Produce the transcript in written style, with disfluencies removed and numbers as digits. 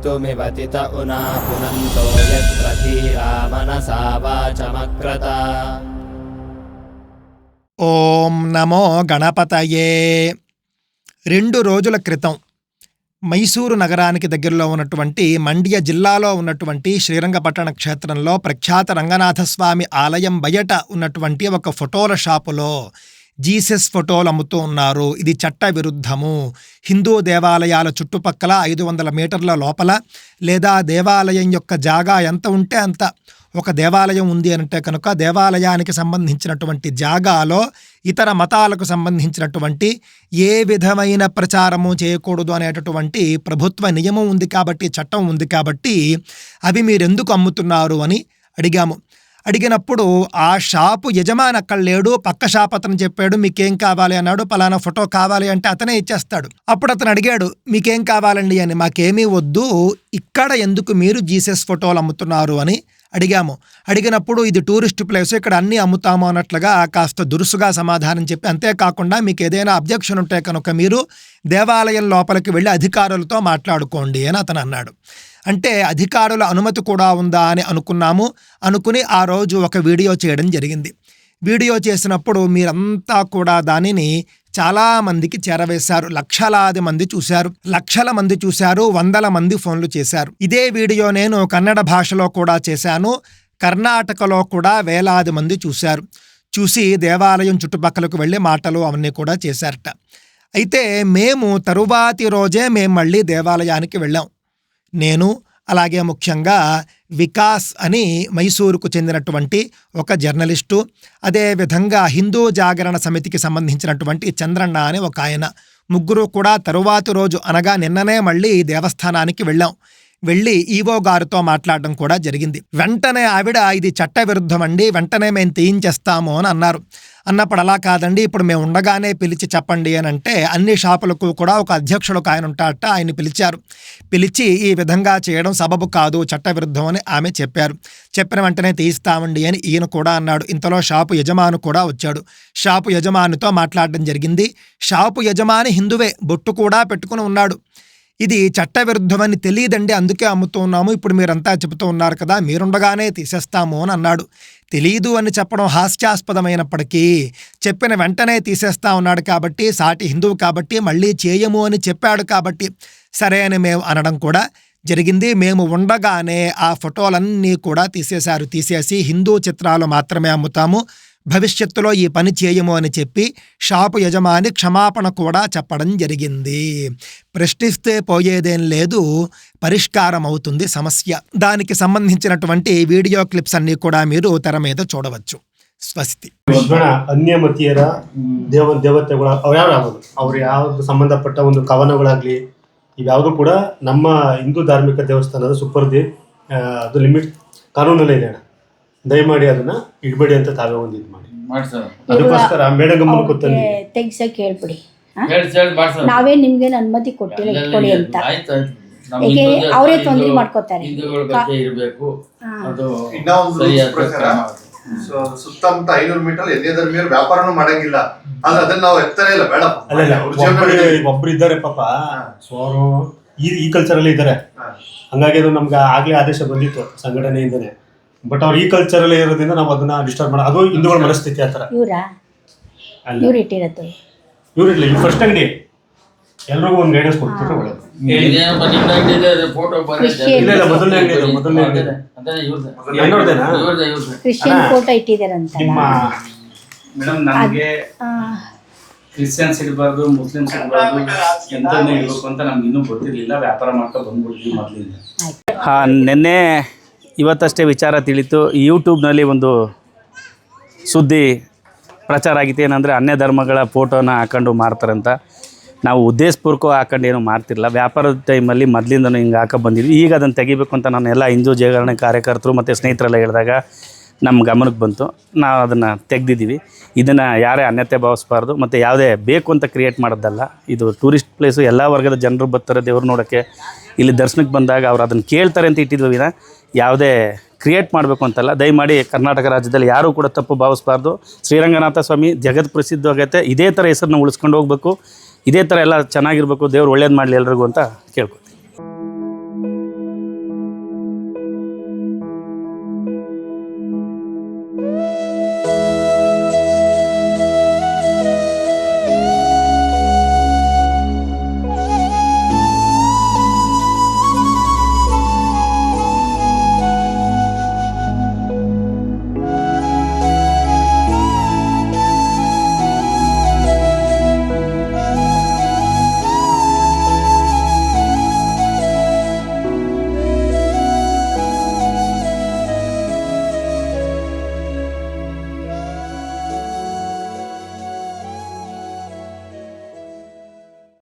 कर्तुमिवतित उना पुनन्तो यत्र धीरा मनसा वाचमक्रत। ఓం నమో గణపతయే. 2 రోజుల క్రితం మైసూరు నగరానికి దగ్గరలో ఉన్నటువంటి మండ్య జిల్లాలో ఉన్నటువంటి శ్రీరంగపట్టణ క్షేత్రంలో ప్రఖ్యాత రంగనాథస్వామి ఆలయం బయట ఉన్నటువంటి ఒక ఫోటోల షాపులో జీసస్ ఫోటోలు అమ్ముతూ ఉన్నారు. ఇది చట్ట విరుద్ధము. హిందూ దేవాలయాల చుట్టుపక్కల 500 మీటర్ల లోపల లేదా దేవాలయం యొక్క జాగా ఎంత ఉంటే అంత, ఒక దేవాలయం ఉంది అంటే కనుక దేవాలయానికి సంబంధించినటువంటి జాగాలో ఇతర మతాలకు సంబంధించినటువంటి ఏ విధమైన ప్రచారము చేయకూడదు అనేటటువంటి ప్రభుత్వ నియమం ఉంది కాబట్టి, చట్టం ఉంది కాబట్టి అవి మీరెందుకు అమ్ముతున్నారు అని అడిగాము. అడిగినప్పుడు ఆ షాపు యజమాని అక్కడ లేడు, పక్క షాప్ అతను చెప్పాడు మీకేం కావాలి అన్నాడు. పలానా ఫోటో కావాలి అంటే అతనే ఇచ్చేస్తాడు. అప్పుడు అతను అడిగాడు మీకేం కావాలండి అని. మాకేమీ వద్దు, ఇక్కడ ఎందుకు మీరు జీసస్ ఫోటోలు అమ్ముతున్నారు అని అడిగాము. అడిగినప్పుడు ఇది టూరిస్ట్ ప్లేస్, ఇక్కడ అన్నీ అమ్ముతాము అన్నట్లుగా కాస్త దురుసుగా సమాధానం చెప్పి, అంతేకాకుండా మీకు ఏదైనా అబ్జెక్షన్ ఉంటే కనుక మీరు దేవాలయం లోపలికి వెళ్ళి అధికారులతో మాట్లాడుకోండి అని అతను అన్నాడు. అంటే అధికారుల అనుమతి కూడా ఉందా అని అనుకుని ఆ రోజు ఒక వీడియో చేయడం జరిగింది. వీడియో చేసినప్పుడు మీరంతా కూడా దానిని చాలామందికి చేరవేశారు. లక్షలాది మంది చూశారు, లక్షల మంది చూశారు, 100 మంది ఫోన్లు చేశారు. ఇదే వీడియో నేను కన్నడ భాషలో కూడా చేశాను. కర్ణాటకలో కూడా వేలాది మంది చూశారు. చూసి దేవాలయం చుట్టుపక్కలకు వెళ్ళి మాటలు అవన్నీ కూడా చేశారట. అయితే మేము తరువాతి రోజే మళ్ళీ దేవాలయానికి వెళ్ళాం. నేను అలాగే ముఖ్యంగా వికాస్ అని మైసూరుకు చెందినటువంటి ఒక జర్నలిస్టు, అదేవిధంగా హిందూ జాగరణ సమితికి సంబంధించినటువంటి చంద్రన్న అని ఒక ఆయన, ముగ్గురు కూడా తరువాతి రోజు అనగా నిన్ననే మళ్ళీ దేవస్థానానికి వెళ్ళాం. వెళ్ళి ఈవో గారితో మాట్లాడడం కూడా జరిగింది. వెంటనే ఆవిడ ఇది చట్ట విరుద్ధం అండి, వెంటనే మేము తీయించేస్తాము అని అన్నారు. అన్నప్పుడు అలా కాదండి, ఇప్పుడు మేము ఉండగానే పిలిచి చెప్పండి అని అంటే అన్ని షాపులకు కూడా ఒక అధ్యక్షుడు ఆయన ఉంటాడట, ఆయన పిలిచారు. పిలిచి ఈ విధంగా చేయడం సబబు కాదు, చట్ట విరుద్ధం అని ఆమె చెప్పారు. చెప్పిన వెంటనే తీయిస్తామండి అని ఈయన కూడా అన్నాడు. ఇంతలో షాపు యజమాని కూడా వచ్చాడు. షాపు యజమానితో మాట్లాడడం జరిగింది. షాపు యజమాని హిందువే, బొట్టు కూడా పెట్టుకుని ఉన్నాడు. ఇది చట్ట విరుద్ధమని తెలియదండి, అందుకే అమ్ముతున్నాము, ఇప్పుడు మీరంతా చెబుతూ ఉన్నారు కదా, మీరుండగానే తీసేస్తాము అని అన్నాడు. తెలీదు అని చెప్పడం హాస్యాస్పదమైనప్పటికీ చెప్పిన వెంటనే తీసేస్తా ఉన్నాడు కాబట్టి, సాటి హిందువు కాబట్టి, మళ్ళీ చేయము అని చెప్పాడు కాబట్టి సరే అని మేము అనడం కూడా జరిగింది. మేము ఉండగానే ఆ ఫోటోలన్నీ కూడా తీసేసి హిందూ చిత్రాలు మాత్రమే అమ్ముతాము, భవిష్యత్తులో ఈ పని చేయము అని చెప్పి షాపు యజమాని క్షమాపణ కూడా చెప్పడం జరిగింది. ప్రశ్నిస్తే పోయేదేం లేదు, పరిష్కారం అవుతుంది సమస్య. దానికి సంబంధించినటువంటి వీడియో క్లిప్స్ అన్నీ కూడా మీరు తెర మీద చూడవచ్చు. ಸ್ವಸ್ತಿ. ಅನ್ಯಮತೀಯರ ದೇವತೆಗಳ ಅವ್ರು ಯಾವ್ದು ಸಂಬಂಧಪಟ್ಟ ಒಂದು ಕವನಗಳಾಗ್ಲಿ ಇವ್ಯಾವುದು ಕೂಡ ನಮ್ಮ ಹಿಂದೂ ಧಾರ್ಮಿಕ ದೇವಸ್ಥಾನದ ಸುಪರ್ದಿ ಅದು ಲಿಮಿಟ್ ಕಾನೂನಲ್ಲೇ ಇದೆ. ದಯಮಾಡಿ ಅದನ್ನ ಇಡಬೇಡಿ ಅಂತ ತಾವೇ ಒಂದು ಇದು ಮಾಡಿ. ಅದಕ್ಕೋಸ್ಕರ ಮೇಡಗಮ್ಮನ ಕೂತಲ್ಲಿ ತೆಗ್ಸಕ್ಕೆ ಹೇಳ್ಬಿಡಿ. ನಾವೇ ನಿಮ್ಗೆ ಅನುಮತಿ ಕೊಟ್ಟಿಲ್ಲ ಇಟ್ಕೊಳ್ಳಿ ಅಂತ. ಈಗ ಅವರೇ ತೊಂದರೆ ಮಾಡ್ಕೋತಾರೆ. ಸುತ್ತಮುತ್ತ 500 ಮೀಟರ್ ಎಲ್ಲೇದ್ರ ಮೇಲೆ ವ್ಯಾಪಾರನೂ ಮಾಡಂಗಿಲ್ಲ. ಆದ್ರೆ ಅದನ್ನ ನಾವು ಎತ್ತನೇ ಇಲ್ಲ, ಬೇಡ. ಒಬ್ರು ಇದ್ದಾರೆ ಪಾಪ, ಸೋರು ಈ ಕಲ್ಚರ್ ಅಲ್ಲಿ ಇದ್ದಾರೆ. ಹಂಗಾಗಿ ಅದು ನಮ್ಗೆ ಆಗ್ಲೇ ಆದೇಶ ಬಂದಿತ್ತು ಸಂಘಟನೆಯಿಂದನೇ. ಬಟ್ ಅವ್ರು ಈ ಕಲ್ಚರ್ ಅಲ್ಲಿ ಇರೋದ್ರಿಂದ ನಾವು ಅದನ್ನ ಡಿಸ್ಟರ್ಬ್ ಮಾಡ, ಅದು ಹಿಂದೂಗಳ ಮನಸ್ಥಿತಿ ಆತರ. ಇವ್ರು ಇಟ್ಟಿರತ್ತೆ, ಇವ್ರು ಇರ್ಲಿ, ಈ ಫಸ್ಟ್ ಅಂಗಡಿ ಎಲ್ರಿಗೂ ಒಂದು ಗೈಡೆನ್ಸ್ ಕೊಡ್ತಿದ್ರು ಒಳ್ಳೇದು. ಕ್ರಿಶ್ಚಿಯನ್ ಫೋಟೋ ಇಟ್ಟಿದಾರಂತ. ಮೇಡಮ್ ನಮಗೆ ಕ್ರಿಶ್ಚಿಯನ್ಸ್ ಇರಬಾರ್ದು, ಮುಸ್ಲಿಮ್ಸ್ ಇರಬಾರ್ದು, ಎಂತನೇ ಇರಬೇಕು ಅಂತ ನಮ್ಗೆ ಇನ್ನೂ ಗೊತ್ತಿರಲಿಲ್ಲ. ವ್ಯಾಪಾರ ಮಾಡ್ತಾ ಬಂದ್ಬಿಡ್ತೀವಿ ಮೊದಲಿಂದ. ನಿನ್ನೆ ಇವತ್ತಷ್ಟೇ ವಿಚಾರ ತಿಳಿತು. ಯೂಟ್ಯೂಬ್ನಲ್ಲಿ ಒಂದು ಸುದ್ದಿ ಪ್ರಚಾರ ಆಗಿತ್ತು. ಏನಂದರೆ ಅನ್ಯ ಧರ್ಮಗಳ ಫೋಟೋನ ಹಾಕೊಂಡು ಮಾರ್ತಾರಂತ. ನಾವು ಉದ್ದೇಶಪೂರ್ವಕ ಹಾಕೊಂಡು ಏನು ಮಾರ್ತಿರಲಿಲ್ಲ. ವ್ಯಾಪಾರದ ಟೈಮಲ್ಲಿ ಮೊದಲಿಂದನೂ ಹಿಂಗೆ ಹಾಕೋ ಬಂದಿದ್ವಿ. ಈಗ ಅದನ್ನು ತೆಗಿಬೇಕು ಅಂತ ನಾನು ಎಲ್ಲ ಹಿಂದೂ ಜಾಗರಣೆ ಕಾರ್ಯಕರ್ತರು ಮತ್ತು ಸ್ನೇಹಿತರೆಲ್ಲ ಹೇಳಿದಾಗ ನಮ್ಮ ಗಮನಕ್ಕೆ ಬಂತು. ನಾವು ಅದನ್ನು ತೆಗೆದಿದ್ದೀವಿ. ಇದನ್ನು ಯಾರೇ ಅನ್ಯತೆ ಭಾವಿಸಬಾರ್ದು ಮತ್ತು ಯಾವುದೇ ಬೇಕು ಅಂತ ಕ್ರಿಯೇಟ್ ಮಾಡೋದಲ್ಲ. ಇದು ಟೂರಿಸ್ಟ್ ಪ್ಲೇಸು, ಎಲ್ಲ ವರ್ಗದ ಜನರು ಬರ್ತಾರೆ ದೇವ್ರು ನೋಡೋಕ್ಕೆ. ಇಲ್ಲಿ ದರ್ಶನಕ್ಕೆ ಬಂದಾಗ ಅವ್ರು ಅದನ್ನು ಕೇಳ್ತಾರೆ ಅಂತ ಇಟ್ಟಿದ್ವಿ ವಿನ ಯಾವುದೇ ಕ್ರಿಯೇಟ್ ಮಾಡಬೇಕು ಅಂತಲ್ಲ. ದಯಮಾಡಿ ಕರ್ನಾಟಕ ರಾಜ್ಯದಲ್ಲಿ ಯಾರೂ ಕೂಡ ತಪ್ಪು ಭಾವಿಸಬಾರ್ದು. ಶ್ರೀರಂಗನಾಥ ಸ್ವಾಮಿ ಜಗತ್ ಪ್ರಸಿದ್ಧವಾಗೈತೆ. ಇದೇ ಥರ ಹೆಸರನ್ನ ಉಳಿಸ್ಕೊಂಡು ಹೋಗಬೇಕು, ಇದೇ ಥರ ಎಲ್ಲ ಚೆನ್ನಾಗಿರಬೇಕು. ದೇವ್ರು ಒಳ್ಳೇದು ಮಾಡಲಿ ಎಲ್ರಿಗೂ ಅಂತ ಕೇಳ್ಕೊತೀನಿ.